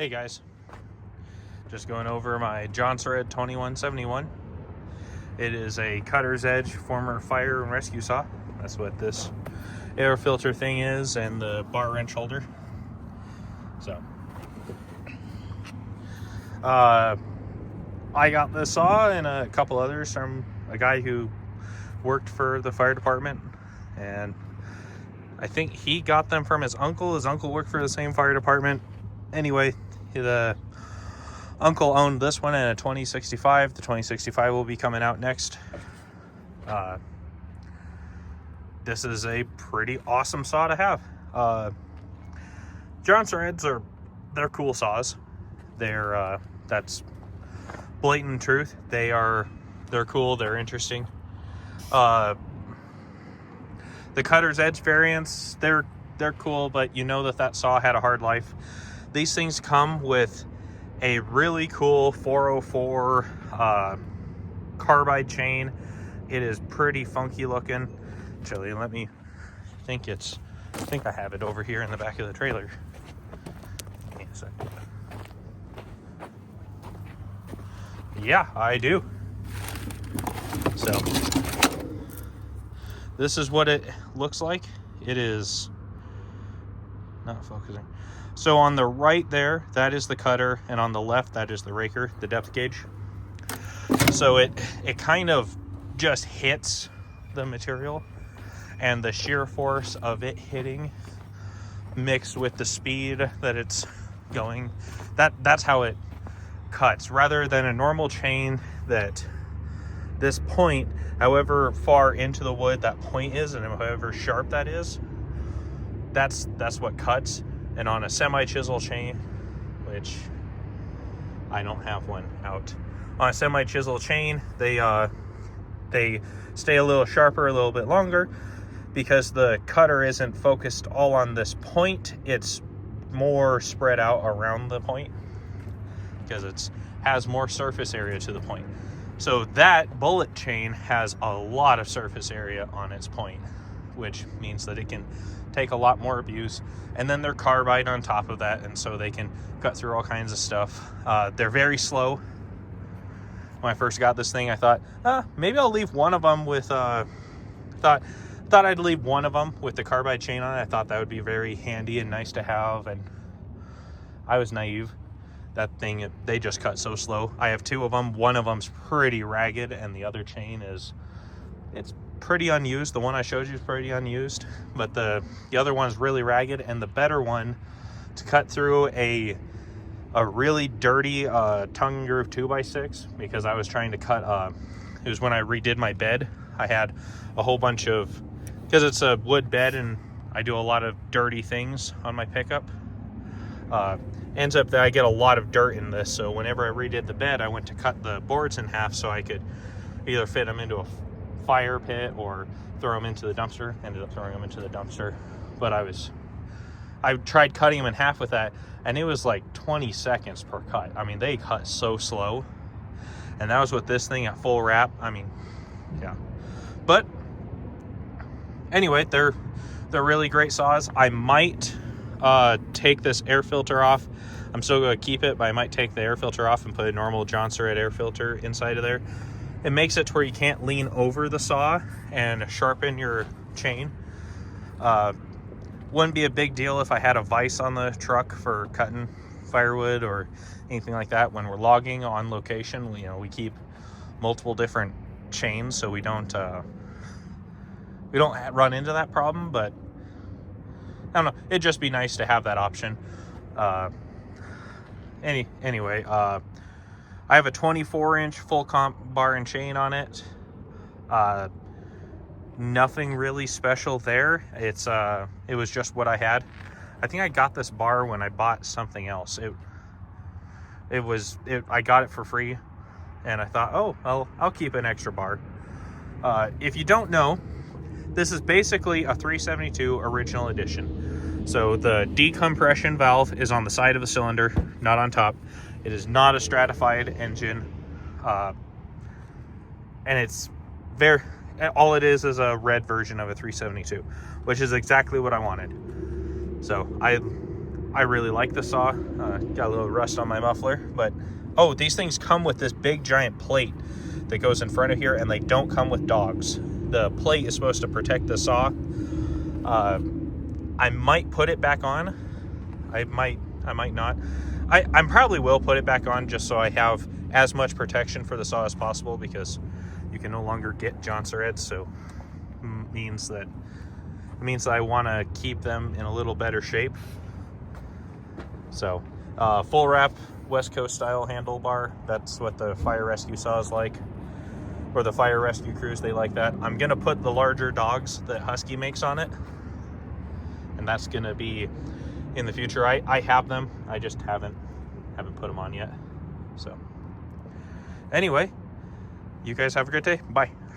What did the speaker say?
Hey guys, just going over my Jonsered 2171. It is a cutter's edge former fire and rescue saw. That's what this air filter thing is, and the bar wrench holder. So I got this saw and a couple others from a guy who worked for the fire department, and I think he got them from his uncle. His uncle worked for the same fire department. Anyway, the uncle owned this one in a 2065. The 2065 will be coming out next. This is a pretty awesome saw to have. Jonsereds they're cool saws. They're that's blatant truth. They're cool. They're interesting. The cutter's edge variants, they're cool, but you know that saw had a hard life. These things come with a really cool 404 carbide chain. It is pretty funky looking. Actually, let me I think I have it over here in the back of the trailer. Give me a second. Yeah, I do. So this is what it looks like. It is not focusing. So on the right there, that is the cutter, and on the left, that is the raker, the depth gauge. So it kind of just hits the material, and the shear force of it hitting mixed with the speed that it's going, that's how it cuts, rather than a normal chain that this point, however far into the wood that point is and however sharp that is, that's what cuts. And on a semi-chisel chain, which I don't have one out, on a semi-chisel chain, they stay a little sharper, a little bit longer, because the cutter isn't focused all on this point. It's more spread out around the point because it has more surface area to the point. So that bullet chain has a lot of surface area on its point, which means that it can take a lot more abuse. And then they're carbide on top of that, and so they can cut through all kinds of stuff. They're very slow. When I first got this thing, I thought, maybe I'll leave one of them with thought I'd leave one of them with the carbide chain on it. I thought that would be very handy and nice to have, and I was naive. That thing, they just cut so slow. I have two of them. One of them's pretty ragged, and the other chain it's pretty unused. The one I showed you is pretty unused, but the other one's really ragged. And the better one to cut through a really dirty tongue groove 2x6, because I was trying to cut it was when I redid my bed. I had a whole bunch of, because it's a wood bed and I do a lot of dirty things on my pickup, ends up that I get a lot of dirt in this. So whenever I redid the bed, I went to cut the boards in half so I could either fit them into a fire pit or throw them into the dumpster. Ended up throwing them into the dumpster, but I tried cutting them in half with that, and it was like 20 seconds per cut. I mean, they cut so slow, and that was with this thing at full wrap. I mean, yeah. But anyway, they're really great saws. I might take this air filter off. I'm still going to keep it, but I might take the air filter off and put a normal Jonsered air filter inside of there. It makes it to where you can't lean over the saw and sharpen your chain. Wouldn't be a big deal if I had a vise on the truck for cutting firewood or anything like that. When we're logging on location, we keep multiple different chains so we don't run into that problem. But I don't know, it'd just be nice to have that option. Anyway, I have a 24-inch full comp bar and chain on it. Nothing really special there. It was just what I had. I think I got this bar when I bought something else. I got it for free, and I thought, oh, well, I'll keep an extra bar. If you don't know, this is basically a 372 original edition. So the decompression valve is on the side of the cylinder, not on top. It is not a stratified engine, and it's all it is a red version of a 372, which is exactly what I wanted. So I really like the saw. Got a little rust on my muffler, but oh, these things come with this big giant plate that goes in front of here, and they don't come with dogs. The plate is supposed to protect the saw. I might put it back on. I might not. I probably will put it back on just so I have as much protection for the saw as possible, because you can no longer get Jonsered, so it means that I want to keep them in a little better shape. So full wrap West Coast style handlebar, that's what the fire rescue saw is like, or the fire rescue crews, they like that. I'm gonna put the larger dogs that Husky makes on it, and that's gonna be in the future. I have them, I just haven't put them on yet. So anyway, you guys have a great day. Bye.